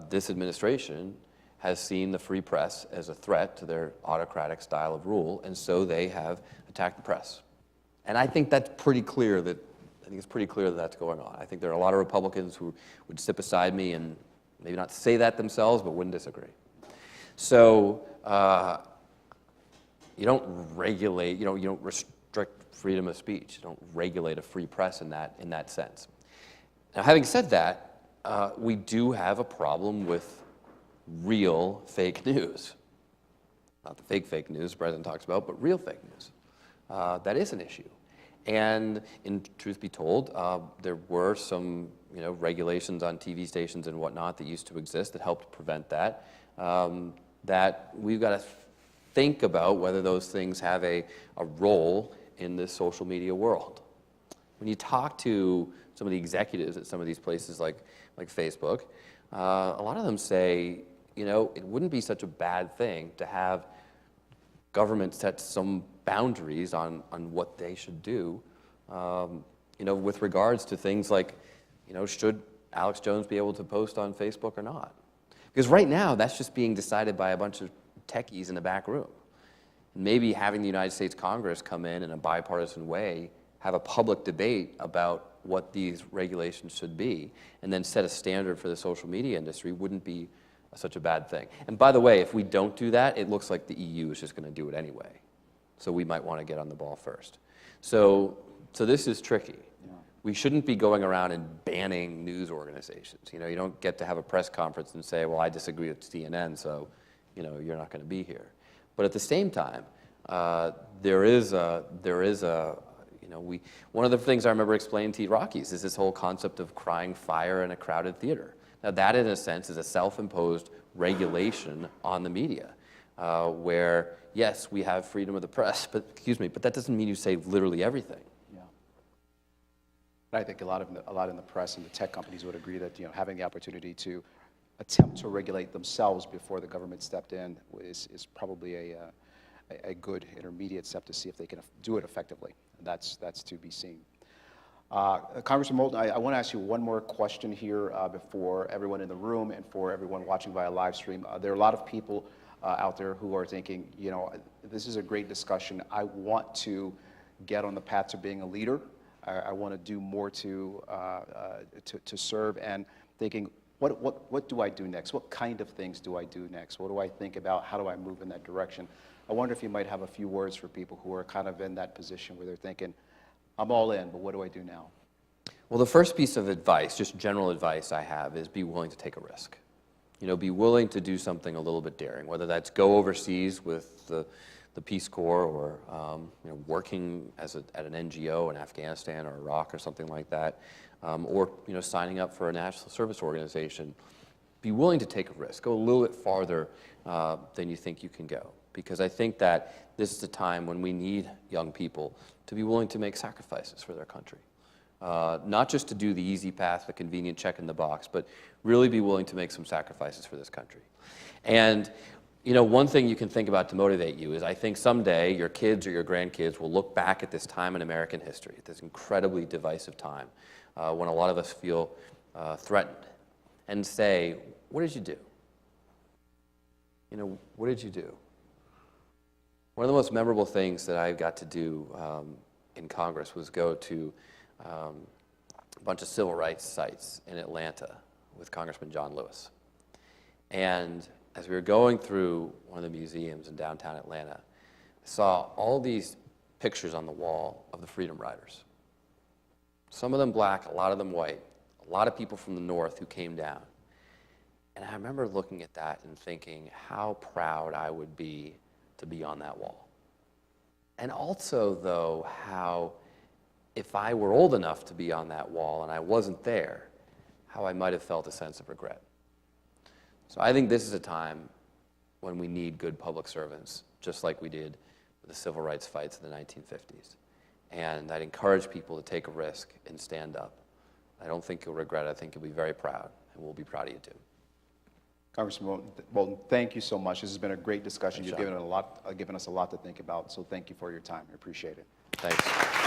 S3: this administration has seen the free press as a threat to their autocratic style of rule, and so they have attacked the press. And I think that's pretty clear it's pretty clear that that's going on. I think there are a lot of Republicans who would sit beside me and maybe not say that themselves, but wouldn't disagree. So you don't regulate, you don't restrict freedom of speech. You don't regulate a free press in that sense. Now, having said that, we do have a problem with real fake news. Not the fake news the president talks about, but real fake news. That is an issue. And in truth be told, there were some regulations on TV stations and whatnot that used to exist that helped prevent that. That we've got to think about whether those things have a role in this social media world. When you talk to some of the executives at some of these places like Facebook, a lot of them say, it wouldn't be such a bad thing to have government set some boundaries on what they should do, with regards to things like, should Alex Jones be able to post on Facebook or not? Because right now, that's just being decided by a bunch of techies in the back room. Maybe having the United States Congress come in a bipartisan way, have a public debate about what these regulations should be, and then set a standard for the social media industry wouldn't be such a bad thing. And by the way, if we don't do that, it looks like the EU is just going to do it anyway. So we might want to get on the ball first. So this is tricky. Yeah. We shouldn't be going around and banning news organizations. You don't get to have a press conference and say, well, I disagree with CNN, so you're not going to be here. But at the same time, there is a one of the things I remember explaining to Iraqis is this whole concept of crying fire in a crowded theater. Now that, in a sense, is a self-imposed regulation on the media, where, yes, we have freedom of the press, but that doesn't mean you say literally everything.
S2: Yeah. I think a lot in the press and the tech companies would agree that having the opportunity to attempt to regulate themselves before the government stepped in is probably a good intermediate step to see if they can do it effectively. That's to be seen. Congressman Moulton, I want to ask you one more question here before everyone in the room and for everyone watching via live stream. There are a lot of people out there who are thinking, this is a great discussion. I want to get on the path to being a leader. I want to do more to serve, and thinking, what do I do next? What kind of things do I do next? What do I think about? How do I move in that direction? I wonder if you might have a few words for people who are kind of in that position where they're thinking, I'm all in, but what do I do now?
S3: Well, the first piece of advice, just general advice I have, is be willing to take a risk. Be willing to do something a little bit daring, whether that's go overseas with the Peace Corps or working at an NGO in Afghanistan or Iraq or something like that, or signing up for a national service organization. Be willing to take a risk. Go a little bit farther than you think you can go, because I think that this is a time when we need young people to be willing to make sacrifices for their country. Not just to do the easy path, the convenient check in the box, but really be willing to make some sacrifices for this country. And You know, one thing you can think about to motivate you is I think someday your kids or your grandkids will look back at this time in American history, at this incredibly divisive time, when a lot of us feel threatened, and say, what did you do? You know, what did you do? One of the most memorable things that I got to do in Congress was go to a bunch of civil rights sites in Atlanta with Congressman John Lewis. And as we were going through one of the museums in downtown Atlanta, I saw all these pictures on the wall of the Freedom Riders. Some of them black, a lot of them white, a lot of people from the North who came down. And I remember looking at that and thinking how proud I would be to be on that wall. And also, though, how if I were old enough to be on that wall and I wasn't there, how I might have felt a sense of regret. So I think this is a time when we need good public servants, just like we did with the civil rights fights in the 1950s. And I'd encourage people to take a risk and stand up. I don't think you'll regret it. I think you'll be very proud, and we'll be proud of you too.
S2: Congressman Bolton, thank you so much. This has been a great discussion.
S3: Thanks,
S2: You've given us a lot to think about, so thank you for your time. I appreciate it.
S3: Thanks.